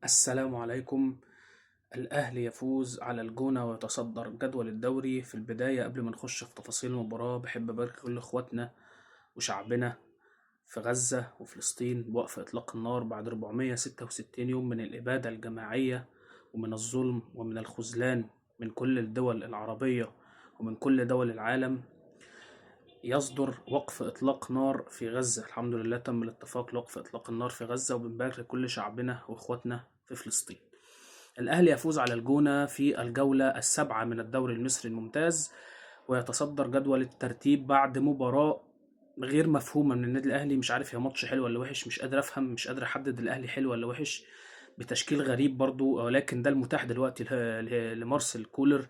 السلام عليكم. الأهلي يفوز على الجونة ويتصدر جدول الدوري. في البداية قبل ما نخش في تفاصيل المباراة بحب أبارك كل إخواتنا وشعبنا في غزة وفلسطين بوقف إطلاق النار بعد 466 يوم من الإبادة الجماعية ومن الظلم ومن الخذلان من كل الدول العربية ومن كل دول العالم. يصدر وقف إطلاق نار في غزة. الحمد لله تم الاتفاق لوقف إطلاق النار في غزة، وبنبارك لكل شعبنا وإخواتنا في فلسطين. الأهلي يفوز على الجونة في الجولة السابعة من الدوري المصري الممتاز، ويتصدر جدول الترتيب بعد مباراة غير مفهومة من النادي الأهلي. مش عارف هي ماتش حلو ولا وحش، مش قادر أفهم، مش قادر أحدد الأهلي حلو ولا وحش. بتشكيل غريب برضو، ولكن ده المتاح دلوقتي لمارسيل كولر.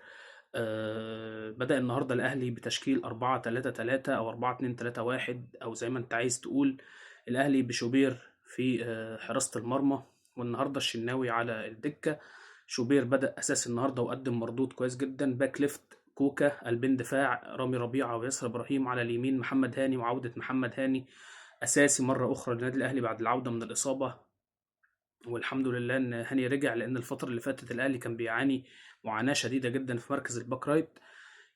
بدأ النهاردة الأهلي بتشكيل 4-3-3 أو 4-2-3-1 أو زي ما أنت عايز تقول. الأهلي بشوبير في حراسة المرمى، والنهاردة الشناوي على الدكة. شوبير بدأ أساسي النهاردة وقدم مردود كويس جدا. باك ليفت كوكا، قلبين دفاع رامي ربيعة وياسر إبراهيم، على اليمين محمد هاني، وعودة محمد هاني أساسي مرة أخرى للنادي الأهلي بعد العودة من الإصابة. والحمد لله ان هاني رجع، لان الفتره اللي فاتت الاهلي كان بيعاني معاناه شديده جدا في مركز الباك رايت.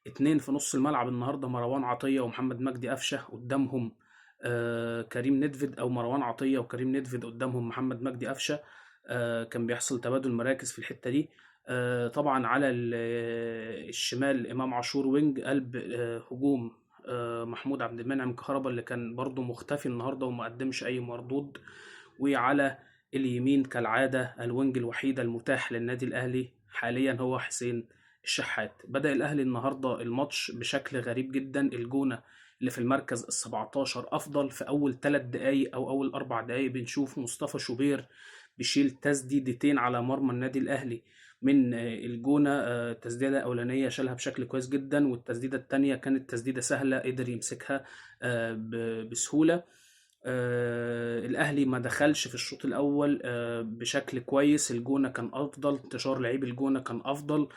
اتنين في نص الملعب النهارده، مروان عطيه ومحمد مجدي قفشه، قدامهم كريم ندفد، او مروان عطيه وكريم ندفد قدامهم محمد مجدي قفشه. كان بيحصل تبادل مراكز في الحته دي. طبعا على الشمال امام عاشور وينج قلب هجوم. محمود عبد المنعم كهربا اللي كان برضه مختفي النهارده وما قدمش اي مردود. وعلى اليمين كالعادة الوينج الوحيد المتاح للنادي الأهلي حاليا هو حسين الشحات. بدأ الأهلي النهاردة الماتش بشكل غريب جدا. الجونة اللي في المركز ال17 أفضل، في أول 3 دقايق أو أول 4 دقايق بنشوف مصطفى شوبير بيشيل تسديدتين على مرمى النادي الأهلي من الجونة. تسديدة أولانية شالها بشكل كويس جدا، والتسديدة التانية كانت تسديدة سهلة قدر يمسكها بسهولة. الأهلي ما دخلش في الشوط الأول بشكل كويس. الجونة كان أفضل، انتشار لعيب الجونة كان أفضل.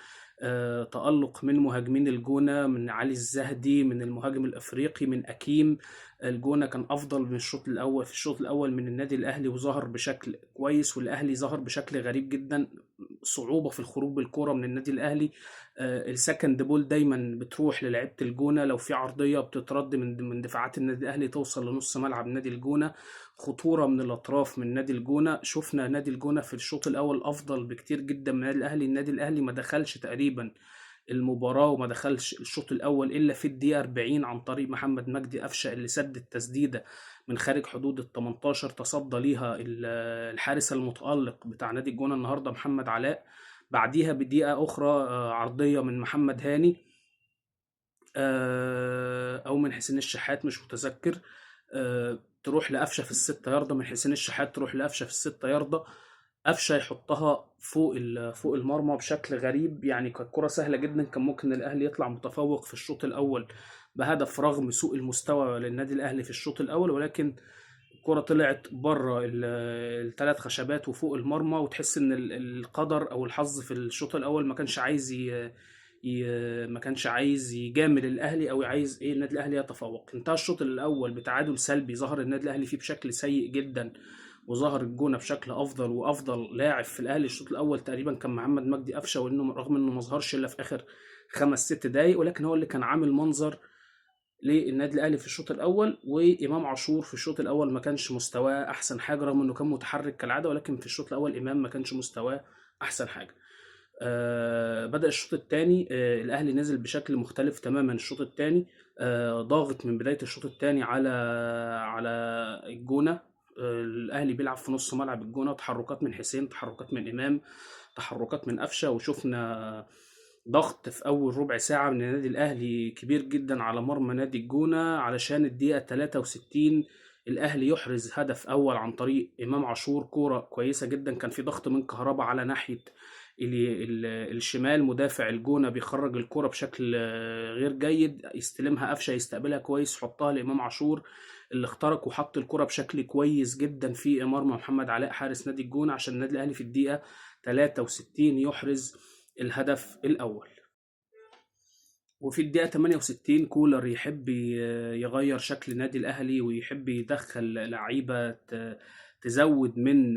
تألق من مهاجمين الجونة، من علي الزهدي، من المهاجم الأفريقي، من أكيم. الجونة كان أفضل من الشوط الأول، في الشوط الأول من النادي الأهلي، وظهر بشكل كويس. والأهلي ظهر بشكل غريب جدا، صعوبة في الخروج بالكرة من النادي الأهلي. السكند بول دايما بتروح للعيبة الجونة، لو في عرضية بتترد من دفاعات النادي الأهلي توصل لنص ملعب نادي الجونة. خطورة من الأطراف من نادي الجونة. شفنا نادي الجونة في الشوط الأول أفضل بكتير جدا من النادي الأهلي ما دخلش تقريبا المباراة وما دخلش الشوط الأول إلا في الدقيقة 40 عن طريق محمد مجدي قفشة اللي سد التسديدة من خارج حدود ال 18، تصدى ليها الحارس المتألق بتاع نادي الجونة النهاردة محمد علاء. بعديها بدقيقة أخرى عرضية من محمد هاني أو من حسين الشحات مش متذكر، تروح لقفشة في الستة ياردة، من حسين الشحات تروح لقفشة في الستة ياردة. قفشة يحطها فوق المرمى بشكل غريب. يعني كانت كرة سهلة جدا، كان ممكن الأهلي يطلع متفوق في الشوط الأول بهدف رغم سوء المستوى للنادي الأهلي في الشوط الأول، ولكن الكرة طلعت بره الثلاث خشبات وفوق المرمى. وتحس ان القدر او الحظ في الشوط الاول ما كانش عايز يجامل الاهلي، او عايز ايه النادي الاهلي يتفوق. انتهى الشوط الاول بتعادل سلبي ظهر النادي الاهلي فيه بشكل سيء جدا، وظهر الجونه بشكل افضل. وافضل لاعب في الاهلي الشوط الاول تقريبا كان محمد مجدي قفشه، وانه رغم انه ما ظهرش الا في اخر 5 6 دقايق، ولكن هو اللي كان عامل منظر للنادي الاهلي في الشوط الاول. وامام عاشور في الشوط الاول ما كانش مستواه احسن حاجه، رغم انه كان متحرك كالعاده، ولكن في الشوط الاول امام ما كانش مستواه احسن حاجه. بدأ الشوط الثاني، الاهلي نزل بشكل مختلف تماما. الشوط الثاني ضاغط من بدايه الشوط الثاني على الجونه. الاهلي بيلعب في نص ملعب الجونه، تحركات من حسين، تحركات من امام، تحركات من قفشه. وشفنا ضغط في اول ربع ساعه من النادي الاهلي كبير جدا على مرمى نادي الجونه، علشان الدقيقه 63 الاهلي يحرز هدف اول عن طريق امام عاشور. كوره كويسه جدا، كان في ضغط من كهربا على ناحيه الشمال. مدافع الجونه بيخرج الكوره بشكل غير جيد، يستلمها قفشه يستقبلها كويس، يحطها لامام عاشور اللي اخترق وحط الكرة بشكل كويس جدا في مرمى محمد علاء حارس نادي الجونة، عشان النادي الاهلي في الدقيقة 63 يحرز الهدف الأول. وفي الدقيقة 68 كولر يحب يغير شكل النادي الأهلي، ويحب يدخل لعيبة تزود من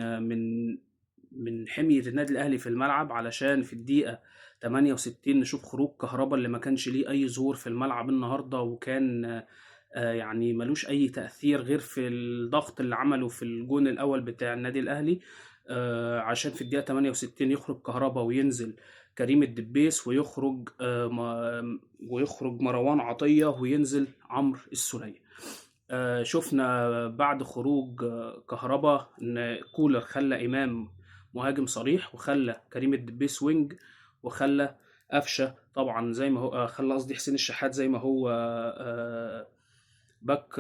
من حمية النادي الأهلي في الملعب، علشان في الدقيقة 68 نشوف خروج كهربا اللي ما كانش ليه أي ظهور في الملعب النهارده، وكان يعني ملوش أي تأثير غير في الضغط اللي عمله في الجون الأول بتاع النادي الأهلي. عشان في الدقيقة 68 يخرج كهربا وينزل كريم الدبيس، ويخرج مروان عطية وينزل عمرو السولية. شفنا بعد خروج كهربا ان كولر خلى امام مهاجم صريح، وخلى كريم الدبيس وينج، وخلى قفشه طبعا زي ما هو، خلى قصدي حسين الشحات زي ما هو باك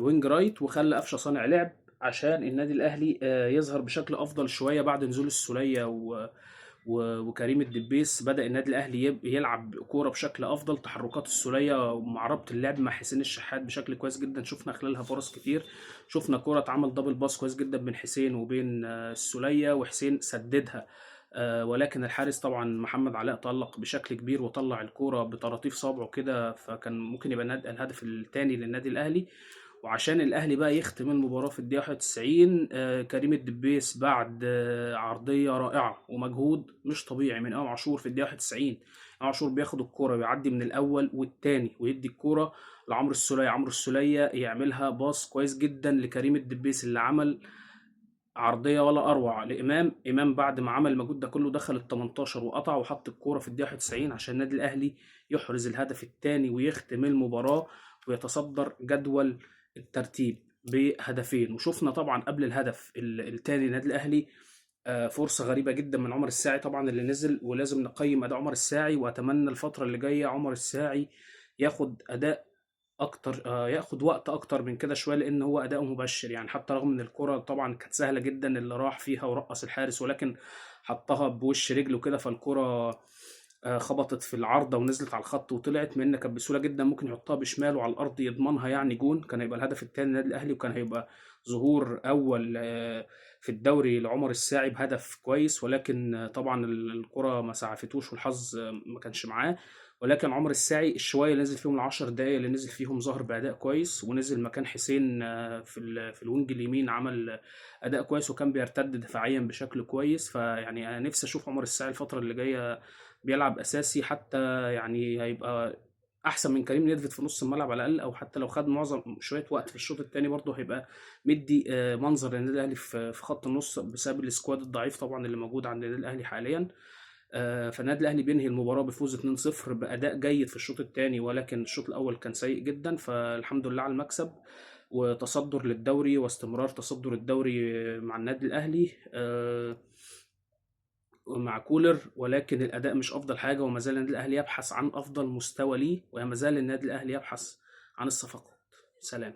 وينج رايت، وخلى قفشه صانع لعب، عشان النادي الاهلي يظهر بشكل افضل شويه بعد نزول السوليه وكريم الدبيس. بدأ النادي الأهلي يلعب كورة بشكل أفضل، تحركات السولية ومعربة اللعب مع حسين الشحات بشكل كويس جدا، شفنا خلالها فرص كتير. شفنا كورة اتعمل دبل باس كويس جدا بين حسين وبين السولية، وحسين سددها. ولكن الحارس طبعا محمد علاء تألق بشكل كبير وطلع الكورة بطراطيف صابعه كده، فكان ممكن يبقى الهدف الثاني للنادي الأهلي. وعشان الاهلي بقى يختم المباراه في الدقيقه 91، كريم الدبيس بعد عرضيه رائعه ومجهود مش طبيعي من امام عاشور في الدقيقه 91. امام عاشور بياخد الكوره ويعدي من الاول والتاني ويدي الكوره لعمرو السوليه، عمرو السوليه يعملها باص كويس جدا لكريم الدبيس اللي عمل عرضيه ولا اروع لامام. امام بعد ما عمل المجهود ده كله دخل ال 18 وقطع وحط الكوره في الدقيقه 91 عشان النادي الاهلي يحرز الهدف الثاني ويختم المباراه ويتصدر جدول الترتيب بهدفين. وشفنا طبعا قبل الهدف الثاني النادي الاهلي فرصه غريبه جدا من عمر الساعي طبعا اللي نزل، ولازم نقيم اداء عمر الساعي، واتمنى الفتره اللي جايه عمر الساعي ياخد اداء اكتر، ياخد وقت اكتر من كده شويه، لان هو اداؤه مبشر يعني. حتى رغم ان الكره طبعا كانت سهله جدا اللي راح فيها ورقص الحارس، ولكن حطها بوش رجله كده، فالكره خبطت في العارضه ونزلت على الخط وطلعت، من كانت بسهوله جدا ممكن يحطها بشماله على الارض يضمنها يعني جون، كان هيبقى الهدف الثاني للنادي الاهلي، وكان هيبقى ظهور اول في الدوري لعمر الساعي بهدف كويس. ولكن طبعا الكره ما سعفتوش والحظ ما كانش معاه. ولكن عمر الساعي الشويه اللي نزل فيهم العشر دقايق اللي نزل فيهم ظهر باداء كويس، ونزل مكان حسين في الوينج اليمين عمل اداء كويس، وكان بيرتد دفاعيا بشكل كويس. فيعني انا نفسي اشوف عمر الساعي الفتره اللي جايه بيلعب اساسي، حتى يعني هيبقى احسن من كريم نيدفيد في نص الملعب على الاقل، او حتى لو خد معظم شويه وقت في الشوط الثاني برضه هيبقى مدي منظر للنادي الاهلي في خط النص، بسبب السكواد الضعيف طبعا اللي موجود عند النادي الاهلي حاليا. فالنادي الاهلي بينهي المباراه بفوز 2-0 باداء جيد في الشوط الثاني، ولكن الشوط الاول كان سيء جدا، فالحمد لله على المكسب وتصدر للدوري واستمرار تصدر الدوري مع النادي الاهلي مع كولر. ولكن الاداء مش افضل حاجه، وما زال النادي الاهلي يبحث عن افضل مستوى ليه، وما زال النادي الاهلي يبحث عن الصفقات. سلام.